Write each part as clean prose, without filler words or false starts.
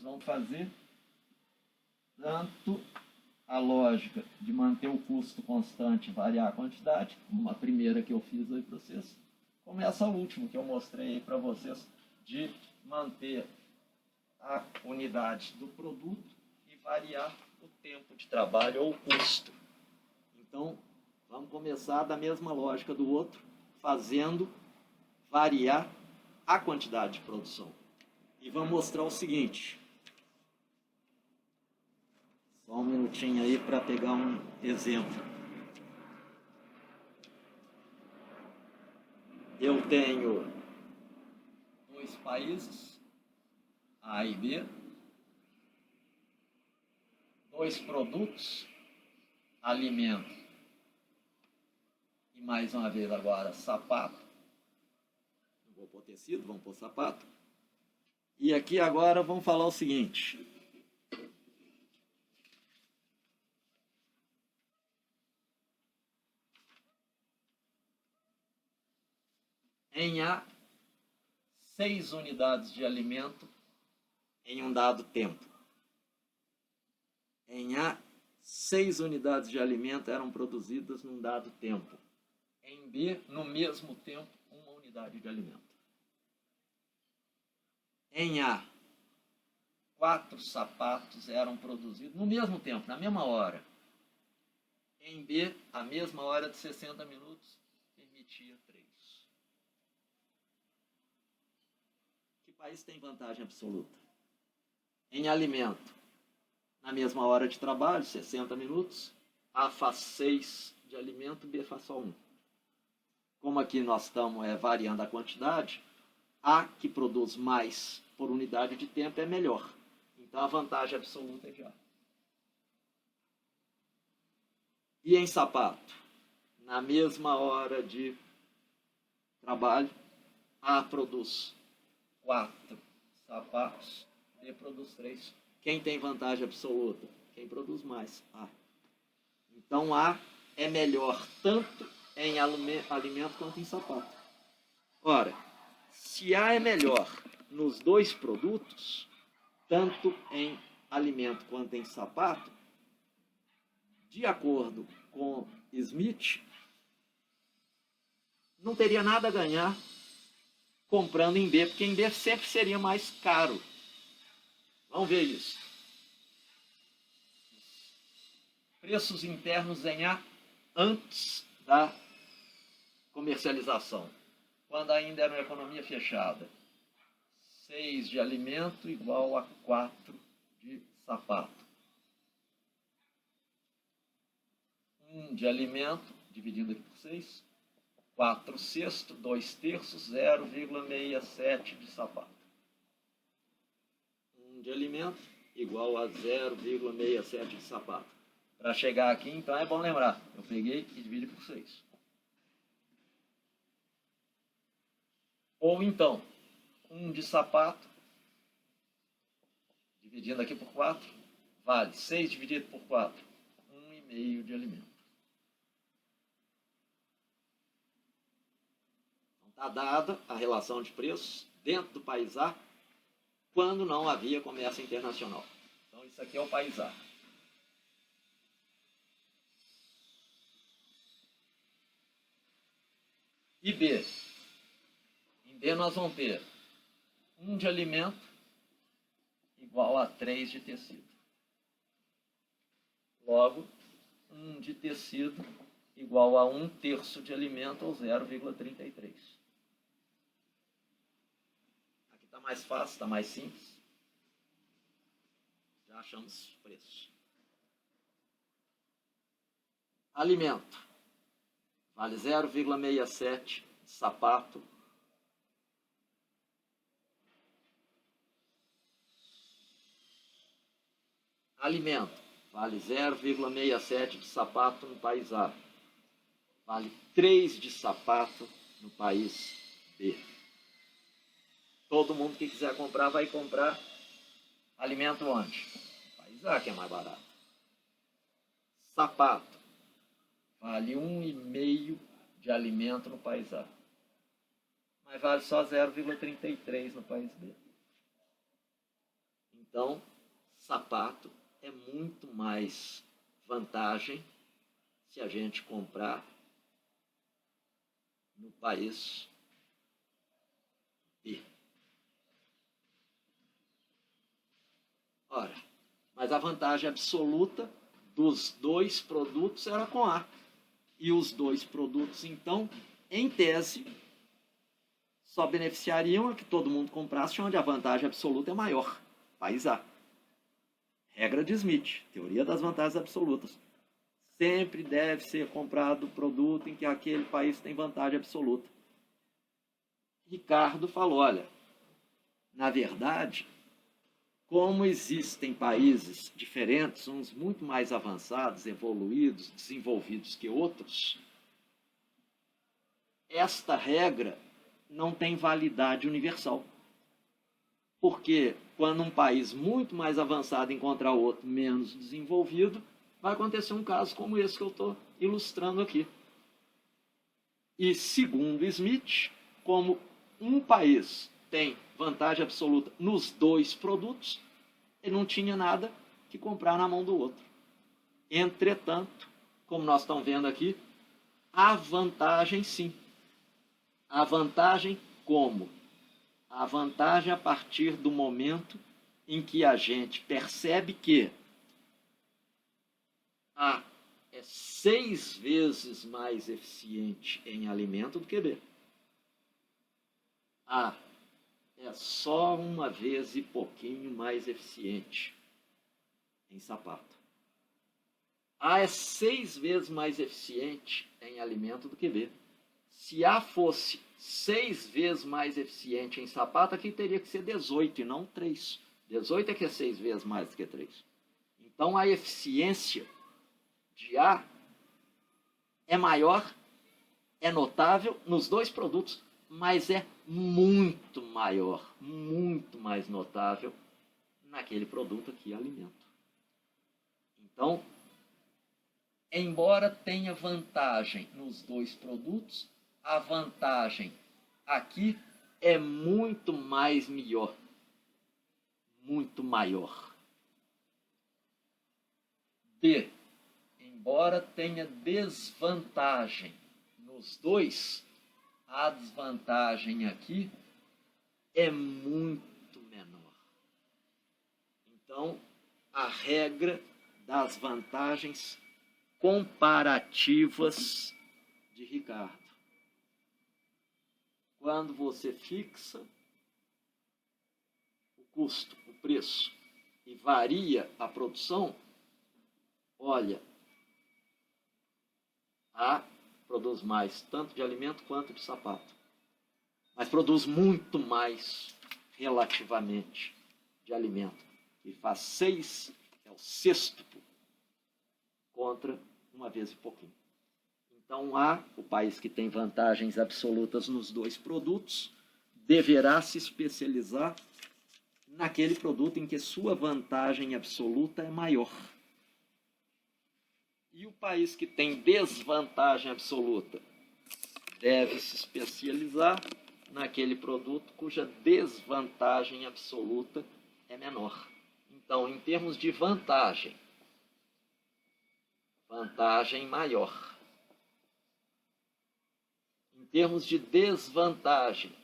eles vão fazer tanto a lógica de manter o custo constante e variar a quantidade, como a primeira que eu fiz aí para vocês, como essa última que eu mostrei aí para vocês, de manter a unidade do produto e variar o tempo de trabalho ou o custo. Então, vamos começar da mesma lógica do outro, fazendo variar a quantidade de produção. E vamos mostrar o seguinte. Só um minutinho aí para pegar um exemplo. Eu tenho dois países, A e B, dois produtos, alimento e mais uma vez agora sapato. Não vou pôr tecido, vamos pôr sapato. E aqui agora vamos falar o seguinte. Em A, 6 unidades de alimento em um dado tempo. Em A, 6 unidades de alimento eram produzidas num dado tempo. Em B, no mesmo tempo, 1 unidade de alimento. Em A, 4 sapatos eram produzidos no mesmo tempo, na mesma hora. Em B, a mesma hora de 60 minutos permitia 3. Que país tem vantagem absoluta? Em alimento, na mesma hora de trabalho, 60 minutos, A faz 6 de alimento, B faz só 1. Como aqui nós estamos variando a quantidade, A, que produz mais por unidade de tempo, é melhor. Então a vantagem absoluta é de A. E em sapato, na mesma hora de trabalho, A produz 4 sapatos, B produz 3. Quem tem vantagem absoluta? Quem produz mais? A. Então A é melhor tanto em alimento quanto em sapato. Ora, se A é melhor nos dois produtos, tanto em alimento quanto em sapato, de acordo com Smith, não teria nada a ganhar comprando em B, porque em B sempre seria mais caro. Vamos ver isso. Preços internos em A antes da comercialização, quando ainda era uma economia fechada. 6 de alimento igual a 4 de sapato. 1 de alimento, dividido aqui por 6, 4 sextos, 2 terços, 0,67 de sapato. 1 de alimento igual a 0,67 de sapato. Para chegar aqui, então, é bom lembrar. Eu peguei e dividi por 6. Ou então, 1 de sapato, dividindo aqui por 4, vale 6 dividido por 4, 1,5 de alimento. Então, está dada a relação de preços dentro do país A, quando não havia comércio internacional. Então, isso aqui é o país A. E B. Em B nós vamos ter 1 de alimento igual a 3 de tecido. Logo, 1 de tecido igual a 1 terço de alimento, ou 0,33. Aqui está mais fácil, está mais simples. Já achamos o preço. Alimento. Vale 0,67 de sapato. Alimento. Vale 0,67 de sapato no país A. Vale 3 de sapato no país B. Todo mundo que quiser comprar vai comprar alimento onde? No país A, que é mais barato. Sapato. Vale 1,5 de alimento no país A. Mas vale só 0,33 no país B. Então, sapato é muito mais vantagem se a gente comprar no país B. Ora, mas a vantagem absoluta dos dois produtos era com A. E os dois produtos, então, em tese, só beneficiariam a que todo mundo comprasse onde a vantagem absoluta é maior. País A. Regra de Smith, teoria das vantagens absolutas. Sempre deve ser comprado o produto em que aquele país tem vantagem absoluta. Ricardo falou, olha, na verdade, como existem países diferentes, uns muito mais avançados, evoluídos, desenvolvidos que outros, esta regra não tem validade universal. Porque quando um país muito mais avançado encontrar outro menos desenvolvido, vai acontecer um caso como esse que eu estou ilustrando aqui. E segundo Smith, como um país tem vantagem absoluta nos dois produtos, ele não tinha nada que comprar na mão do outro. Entretanto, como nós estamos vendo aqui, há vantagem sim. A vantagem como? A vantagem a partir do momento em que a gente percebe que A é 6 vezes mais eficiente em alimento do que B. A é só uma vez e pouquinho mais eficiente em sapato. A é 6 vezes mais eficiente em alimento do que B. Se A fosse 6 vezes mais eficiente em sapato, aqui teria que ser 18 e não 3. 18 é que é 6 vezes mais do que 3. Então, a eficiência de A é maior, é notável nos dois produtos, mas é muito maior, muito mais notável naquele produto aqui, alimento. Então, embora tenha vantagem nos dois produtos, a vantagem aqui é muito mais melhor, muito maior. B, embora tenha desvantagem nos dois, a desvantagem aqui é muito menor. Então, a regra das vantagens comparativas de Ricardo. Quando você fixa o custo, o preço, e varia a produção, olha, A produz mais tanto de alimento quanto de sapato. Mas produz muito mais relativamente de alimento. E faz 6, é o sexto, contra uma vez e pouquinho. Então, A, o país que tem vantagens absolutas nos dois produtos, deverá se especializar naquele produto em que sua vantagem absoluta é maior. E o país que tem desvantagem absoluta deve se especializar naquele produto cuja desvantagem absoluta é menor. Então, em termos de vantagem, vantagem maior. Em termos de desvantagem,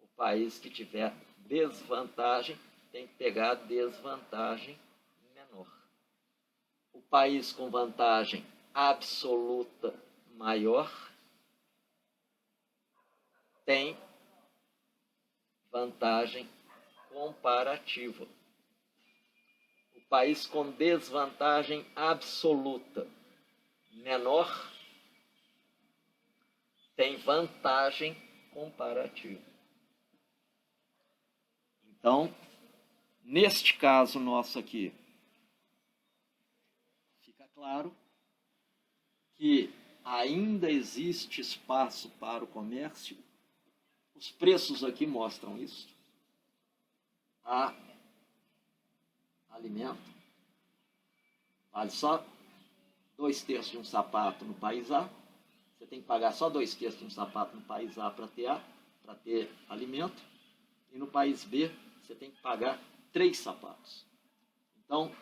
o país que tiver desvantagem tem que pegar desvantagem menor. O país com vantagem absoluta maior tem vantagem comparativa. O país com desvantagem absoluta menor tem vantagem comparativa. Então, neste caso nosso aqui, fica claro que ainda existe espaço para o comércio. Os preços aqui mostram isso. A alimento vale só 2/3 de um sapato no país A. Você tem que pagar só 2/3 de um sapato no país A para ter alimento. E no país B, você tem que pagar 3 sapatos. Então,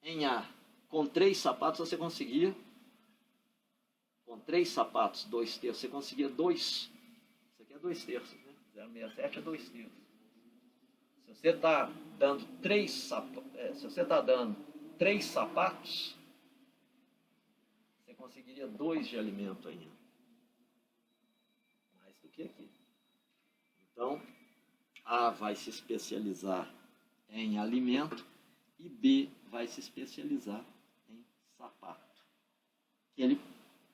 em A, com 3 sapatos você conseguia, com 3 sapatos, 2/3, você conseguia 2. Isso aqui é 2/3, né? 0,67 é 2/3. Se você está dando 3 sapatos, você conseguiria 2 de alimento em A. Mais do que aqui. Então, A vai se especializar em alimento e B vai se especializar em sapato. Ele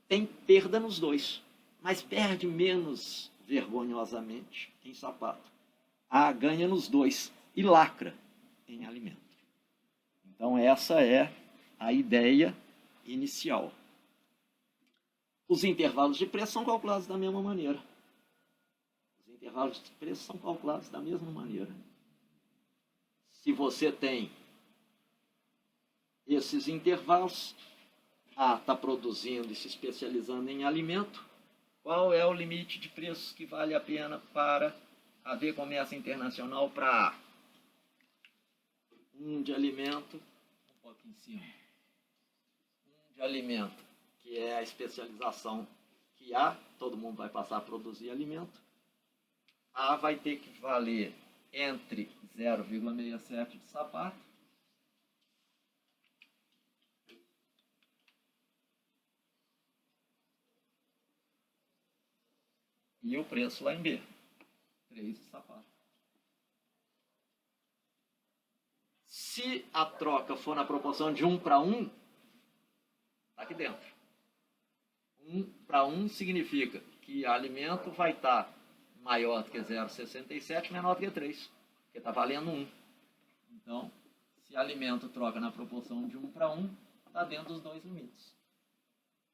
tem perda nos dois, mas perde menos vergonhosamente em sapato. A ganha nos dois e lacra em alimento. Então essa é a ideia inicial. Os intervalos de preço são calculados da mesma maneira. Os intervalos de preço são calculados da mesma maneira. Se você tem esses intervalos, A está produzindo e se especializando em alimento, qual é o limite de preços que vale a pena para haver comércio internacional para A? De alimento, um pouco em cima. De alimento, que é a especialização que A, todo mundo vai passar a produzir alimento. A vai ter que valer entre 0,67 de sapato e o preço lá em B, 3 de sapato. Se a troca for na proporção de 1 para 1, está aqui dentro. 1 para 1 significa que o alimento vai estar maior do que 0,67, menor do que 3, porque está valendo 1. Então, se alimento troca na proporção de 1 para 1, está dentro dos dois limites.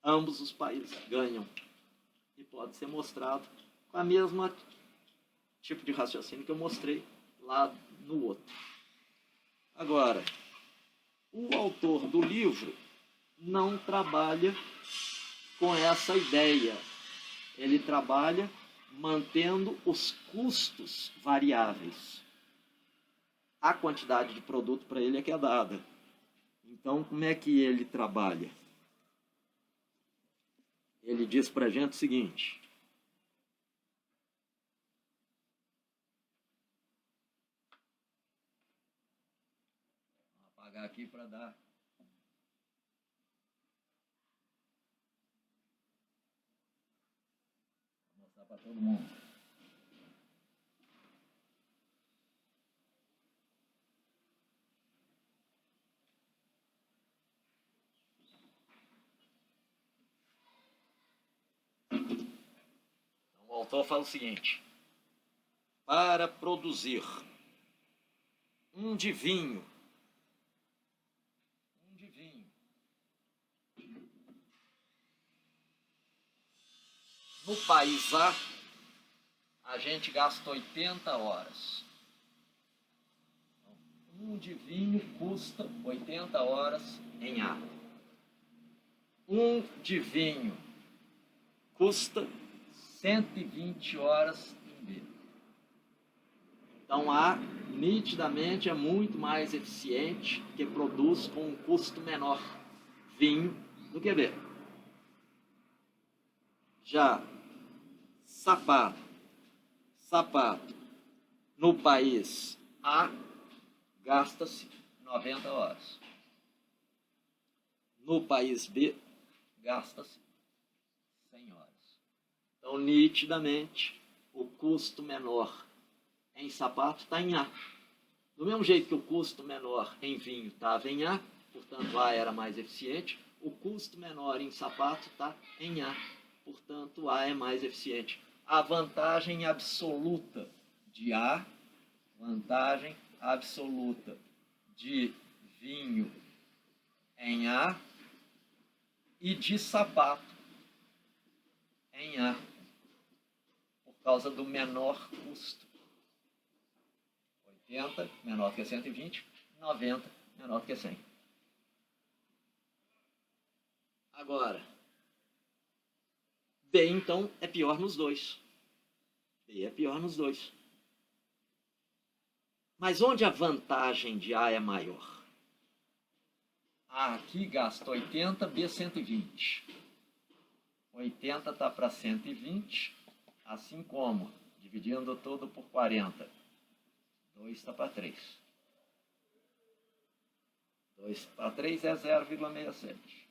Ambos os países ganham. E pode ser mostrado com a mesma tipo de raciocínio que eu mostrei lá no outro. Agora, o autor do livro não trabalha com essa ideia. Ele trabalha mantendo os custos variáveis. A quantidade de produto para ele é que é dada. Então, como é que ele trabalha? Ele diz para a gente o seguinte: vou apagar aqui para dar. Vou mostrar para todo mundo. O autor fala o seguinte: para produzir de vinho, no país A gente gasta 80 horas. De vinho custa 80 horas em A. De vinho custa 120 horas em B. Então A, nitidamente, é muito mais eficiente, que produz com um custo menor vinho do que B. Já sapato, no país A, gasta-se 90 horas. No país B, gasta-se 100 horas. Então, nitidamente, o custo menor em sapato está em A. Do mesmo jeito que o custo menor em vinho estava em A, portanto, A era mais eficiente, o custo menor em sapato está em A, portanto, A é mais eficiente. A vantagem absoluta de A, vantagem absoluta de vinho em A e de sapato em A, por causa do menor custo. 80 menor que 120, 90 menor que 100. Agora, B, então, é pior nos dois. B é pior nos dois. Mas onde a vantagem de A é maior? A aqui gasta 80, B 120. 80 está para 120, assim como, dividindo tudo por 40. 2 está para 3. 2 para 3 é 0,67.